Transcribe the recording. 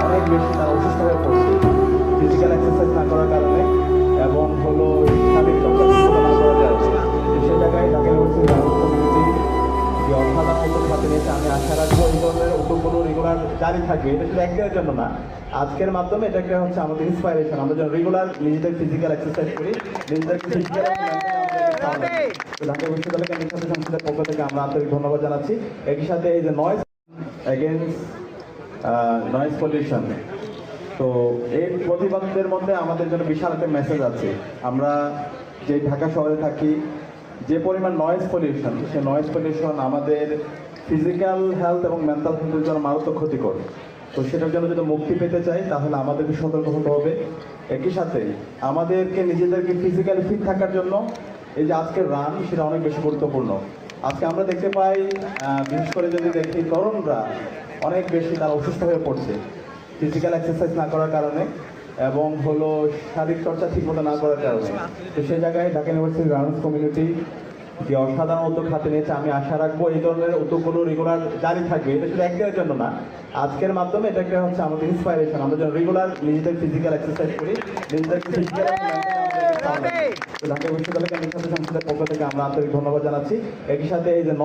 অনেক বেশি তারা অসুস্থ হয়ে পড়ছে ফিজিক্যাল এক্সারসাইজ না করার কারণে এবং হলো শারীরিক চর্চা না করার কারণে। সে জায়গায় তাকে হচ্ছে যে অসাধারণ উদ্যোগ হাতে নিয়েছে। আমি আশা রাখবো এই ধরনের উদ্যোগগুলো রেগুলার জারি থাকবে। এটা শুধু একদিনের জন্য না, আজকের মাধ্যমে এটা একটা হচ্ছে আমাদের ইন্সপাইরেশন। আমরা যেন রেগুলার নিজেদের ফিজিক্যাল এক্সারসাইজ করি, নিজেদেরকে ফিজিক্যাল ঢাকা বিশ্ববিদ্যালয় কেন্দ্রীয় ছাত্র সংসদের পক্ষ থেকে আমরা আন্তরিক ধন্যবাদ জানাচ্ছি। একই সাথে এই যে নয়েজ এগেইনস্ট নয়েজ পলিউশন, তো এই প্রতিবাদের মধ্যে আমাদের জন্য বিশাল একটা মেসেজ আছে। আমরা যে ঢাকা শহরে থাকি, যে পরিমাণ নয়েজ পলিউশন, সে নয়েজ পলিউশন আমাদের ফিজিক্যাল হেলথ এবং মেন্টাল হেলথের জন্য মারাত্মক ক্ষতিকর। তো সেটার জন্য যদি মুক্তি পেতে চাই তাহলে আমাদেরকে সতর্ক হতে হবে। একই সাথে আমাদেরকে নিজেদেরকে ফিজিক্যালি ফিট থাকার জন্য এই যে আজকের রান, সেটা অনেক বেশি গুরুত্বপূর্ণ। আজকে আমরা দেখতে পাই, বিশেষ করে যদি দেখি তরুণরা অনেক বেশি তারা অসুস্থ হয়ে পড়ছে ফিজিক্যাল এক্সারসাইজ না করার কারণে এবং হলো শারীরিক চর্চা ঠিকমতো না করার কারণে। তো সেই জায়গায় ঢাকা ইউনিভার্সিটি রানার্স কমিউনিটি যে অসাধারণ উদ্যোগ হাতে নিয়েছে, আমি আশা রাখবো এই ধরনের উদ্যোগগুলো রেগুলার জারি থাকবে। এটা শুধু একদিনের জন্য না, আজকের মাধ্যমে এটা একটা হচ্ছে আমাদের ইন্সপাইরেশন। আমরা যেন রেগুলার নিজেদের ফিজিক্যাল এক্সারসাইজ করি, নিজেদেরকে ফিজিক্যাল ঢাকা বিশ্ববিদ্যালয় কেন্দ্রীয় ছাত্র সংসদের পক্ষ থেকে আমরা আন্তরিক ধন্যবাদ জানাচ্ছি। একই সাথে এই যে